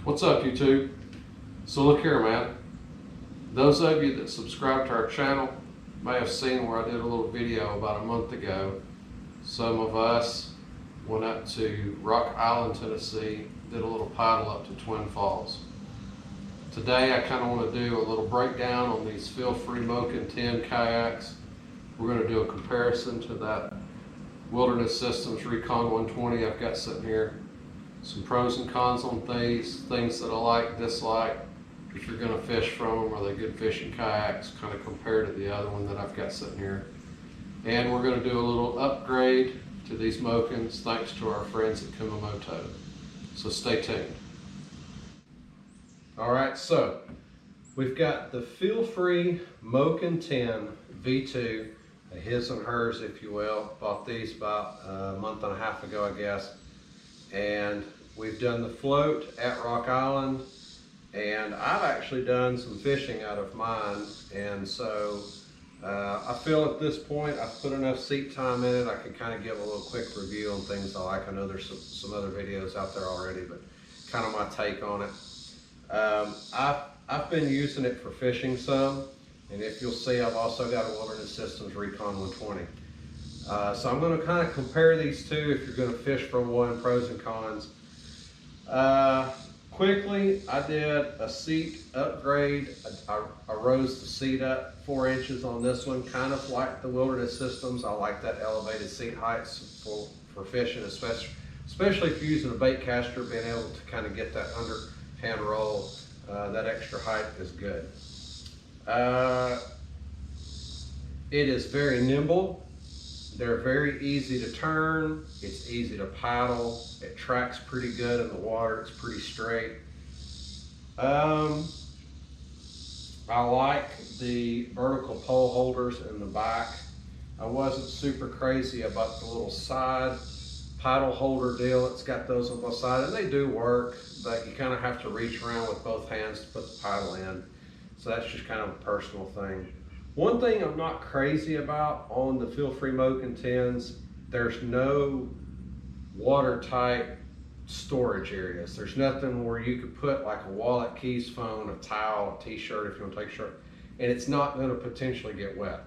What's up, YouTube? So look here, man. Those of you that subscribe to our channel may have seen where I did a little video about a month ago. Some of us went up to Rock Island, Tennessee, did a little paddle up to Twin Falls. Today I kind of want to do a little breakdown on these FeelFree Moken 10 kayaks. We're going to do a comparison to that Wilderness Systems Recon 120 I've got sitting here. Some pros and cons on these, things that I like, dislike. If you're going to fish from them, are they good fishing kayaks, kind of compared to the other one that I've got sitting here. And we're going to do a little upgrade to these Mokens thanks to our friends at Kemimoto. So stay tuned. Alright, so we've got the FeelFree Moken 10 V2, a his and hers if you will. Bought these about a month and a half ago, I guess. And we've done the float at Rock Island, and I've actually done some fishing out of mine, and so I feel at this point I've put enough seat time in it. I can kind of give a little quick review on things I like. I know there's some other videos out there already, but kind of my take on it. I've been using it for fishing some, and if you'll see, I've also got a Wilderness Systems Recon 120. So I'm going to kind of compare these two if you're going to fish from one, pros and cons. Quickly, I did a seat upgrade. I rose the seat up 4 inches on this one, kind of like the Wilderness Systems. I like that elevated seat heights for fishing, especially if you're using a bait caster, being able to kind of get that underhand roll. That extra height is good. It is very nimble. They're very easy to turn, it's easy to paddle, it tracks pretty good in the water, it's pretty straight. I like the vertical pole holders in the back. I wasn't super crazy about the little side paddle holder deal. It's got those on both sides, and they do work, but you kind of have to reach around with both hands to put the paddle in. So that's just kind of a personal thing. One thing I'm not crazy about on the FeelFree Moken 10s, there's no watertight storage areas. There's nothing where you could put like a wallet, keys, phone, a towel, a t-shirt if you want to take a shirt, and it's not going to potentially get wet.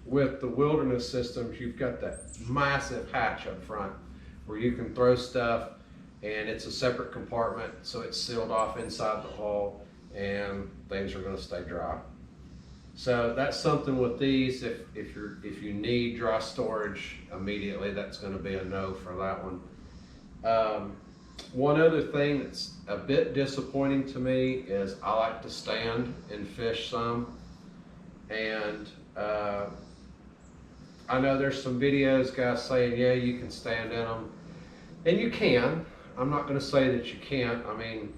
With the Wilderness Systems, you've got that massive hatch up front where you can throw stuff, and it's a separate compartment, so it's sealed off inside the hull, and things are going to stay dry. So that's something with these, if you need dry storage immediately, that's going to be a no for that one. One other thing that's a bit disappointing to me is I like to stand and fish some, and I know there's some videos guys saying, yeah, you can stand in them, and you can. I'm not going to say that you can't. I mean,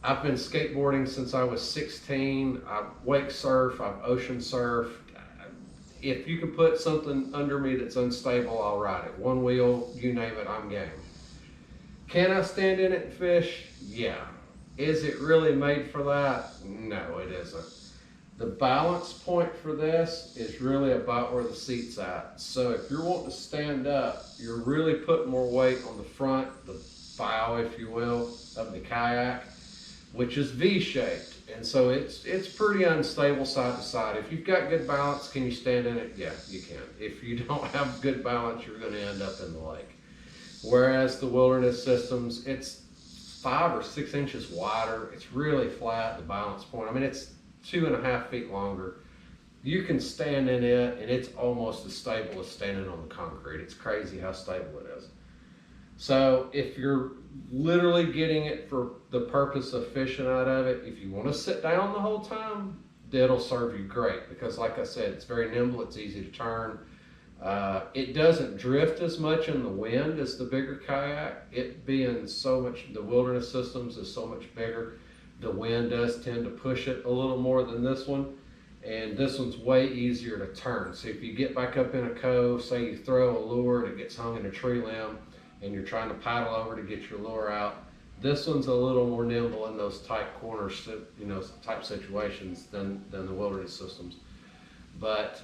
I've been skateboarding since I was 16. I've wake surfed, I've ocean surfed. If you can put something under me that's unstable, I'll ride it. One wheel, you name it, I'm game. Can I stand in it and fish? Yeah. Is it really made for that? No, it isn't. The balance point for this is really about where the seat's at. So if you're wanting to stand up, you're really putting more weight on the front, the bow, if you will, of the kayak, which is V-shaped, and so it's pretty unstable side to side. If you've got good balance, can you stand in it? Yeah, you can. If you don't have good balance, you're going to end up in the lake. Whereas the Wilderness Systems, it's 5 or 6 inches wider. It's really flat, the balance point. I mean, it's 2.5 feet longer. You can stand in it, and it's almost as stable as standing on the concrete. It's crazy how stable it is. So if you're literally getting it for the purpose of fishing out of it, if you want to sit down the whole time, it'll serve you great, because like I said, it's very nimble, it's easy to turn. It doesn't drift as much in the wind as the bigger kayak. It being so much, the Wilderness Systems is so much bigger, the wind does tend to push it a little more than this one, and this one's way easier to turn. So if you get back up in a cove, say you throw a lure and it gets hung in a tree limb, and you're trying to paddle over to get your lure out, this one's a little more nimble in those tight corners, you know, type situations than the Wilderness Systems. But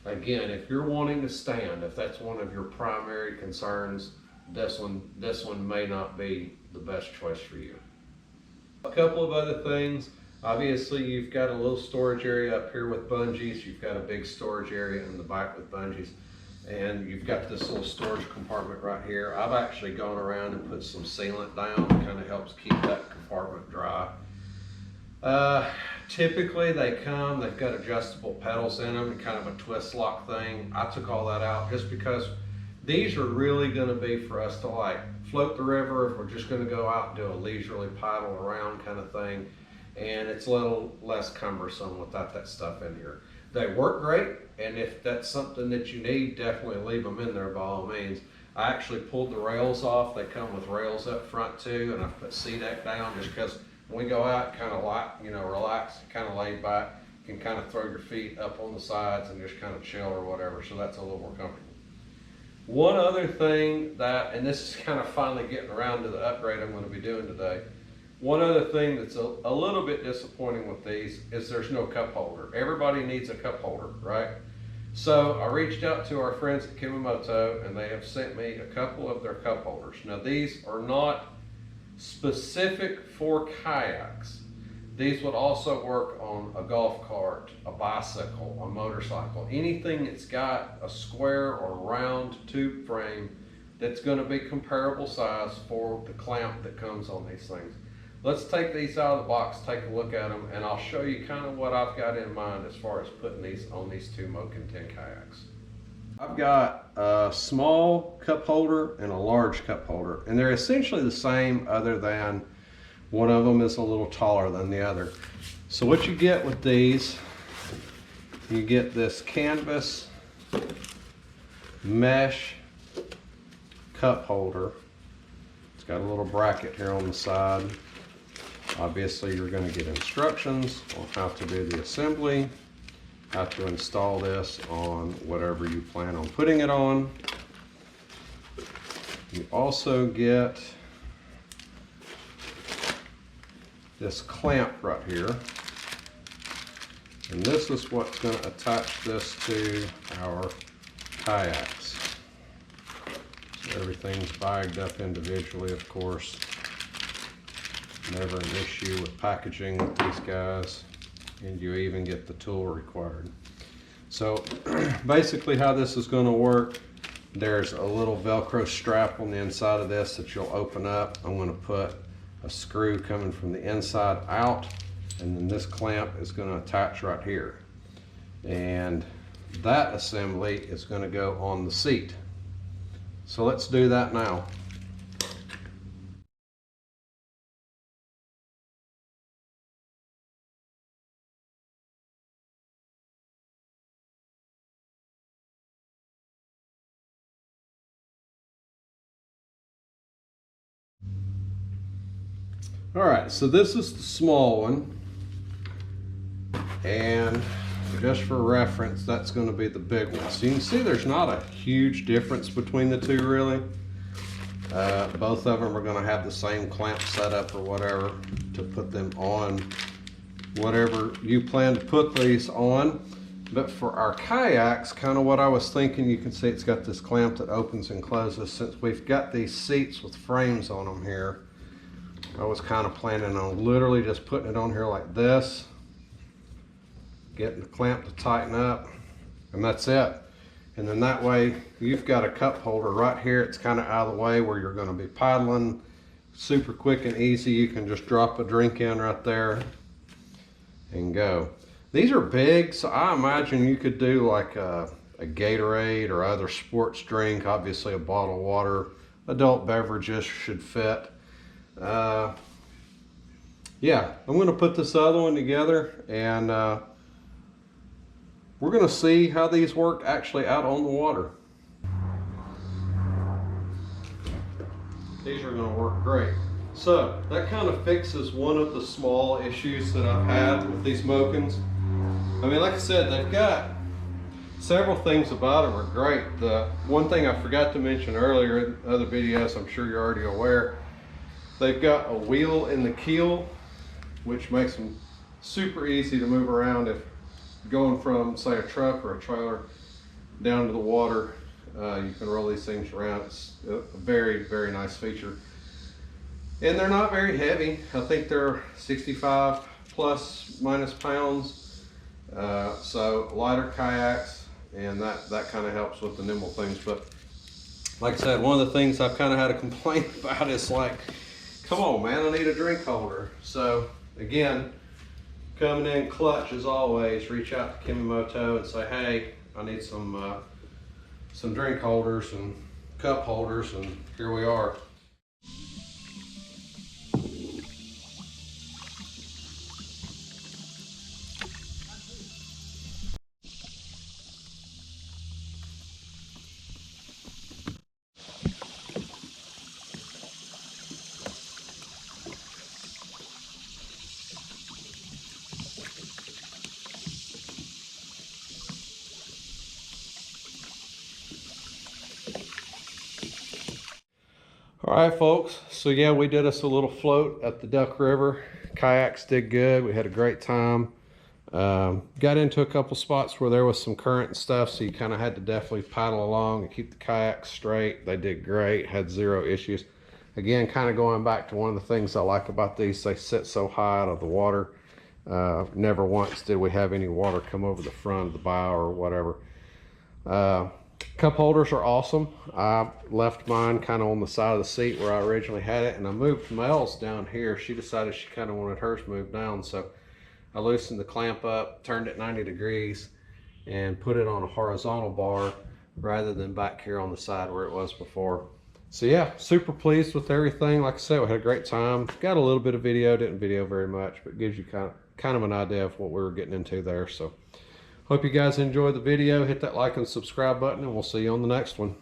again, if you're wanting to stand, if that's one of your primary concerns, this one may not be the best choice for you. A couple of other things. Obviously, you've got a little storage area up here with bungees. You've got a big storage area in the back with bungees. And you've got this little storage compartment right here. I've actually gone around and put some sealant down. It kind of helps keep that compartment dry. Typically they've got adjustable pedals in them and kind of a twist lock thing. I took all that out just because these are really going to be for us to like float the river if we're just going to go out and do a leisurely paddle around kind of thing. And it's a little less cumbersome without that stuff in here. They work great, and if that's something that you need, definitely leave them in there by all means. I actually pulled the rails off. They come with rails up front too, and I put C-deck down just because when we go out, kind of like, relax, kind of laid back, you can kind of throw your feet up on the sides and just kind of chill or whatever, so that's a little more comfortable. One other thing that, and this is kind of finally getting around to the upgrade I'm going to be doing today, one other thing that's a little bit disappointing with these is there's no cup holder. Everybody needs a cup holder, right? So I reached out to our friends at Kemimoto and they have sent me a couple of their cup holders. Now these are not specific for kayaks. These would also work on a golf cart, a bicycle, a motorcycle, anything that's got a square or round tube frame that's going to be comparable size for the clamp that comes on these things. Let's take these out of the box, take a look at them, and I'll show you kind of what I've got in mind as far as putting these on these two Moken 10 kayaks. I've got a small cup holder and a large cup holder, and they're essentially the same other than one of them is a little taller than the other. So what you get with these, you get this canvas mesh cup holder. It's got a little bracket here on the side. Obviously you're going to get instructions on how to do the assembly, how to install this on whatever you plan on putting it on. You also get this clamp right here, and this is what's going to attach this to our kayaks. So everything's bagged up individually, of course. Never an issue with packaging with these guys, and you even get the tool required. So basically how this is going to work, there's a little Velcro strap on the inside of this that you'll open up. I'm going to put a screw coming from the inside out, and then this clamp is going to attach right here. And that assembly is going to go on the seat. So let's do that now. All right, so this is the small one, and just for reference, that's going to be the big one. So you can see there's not a huge difference between the two, really. Both of them are going to have the same clamp setup or whatever to put them on whatever you plan to put these on. But for our kayaks, kind of what I was thinking, you can see it's got this clamp that opens and closes. Since we've got these seats with frames on them here, I was kind of planning on literally just putting it on here like this, getting the clamp to tighten up, and that's it. And then that way you've got a cup holder right here. It's kind of out of the way where you're going to be paddling. Super quick and easy. You can just drop a drink in right there and go. These are big, so I imagine you could do like a Gatorade or other sports drink. Obviously a bottle of water. Adult beverages should fit. Yeah, I'm going to put this other one together, and we're going to see how these work actually out on the water. These are going to work great. So that kind of fixes one of the small issues that I've had with these Mokens. I mean, like I said, they've got several things about them are great. The one thing I forgot to mention earlier in other videos, I'm sure you're already aware, they've got a wheel in the keel, which makes them super easy to move around if going from, say, a truck or a trailer down to the water. You can roll these things around. It's a very, very nice feature. And they're not very heavy. I think they're 65 plus minus pounds. So lighter kayaks, and that kind of helps with the nimble things. But like I said, one of the things I've kind of had a complaint about is like, come on man, I need a drink holder. So again, coming in clutch as always, reach out to Kemimoto and say, hey, I need some drink holders and cup holders, and here we are. All right, folks. So yeah, we did us a little float at the Duck River. Kayaks did good. We had a great time. Got into a couple spots where there was some current and stuff, so you kind of had to definitely paddle along and keep the kayaks straight. They did great. Had zero issues. Again, kind of going back to one of the things I like about these, they sit so high out of the water. Never once did we have any water come over the front of the bow or whatever. Cup holders are awesome. I left mine kind of on the side of the seat where I originally had it, and I moved Mel's down here. She decided she kind of wanted hers moved down, so I loosened the clamp up, turned it 90 degrees, and put it on a horizontal bar rather than back here on the side where it was before. So yeah, super pleased with everything. Like I said, we had a great time. Got a little bit of video, didn't video very much, but gives you kind of an idea of what we were getting into there. So hope you guys enjoyed the video. Hit that like and subscribe button, and we'll see you on the next one.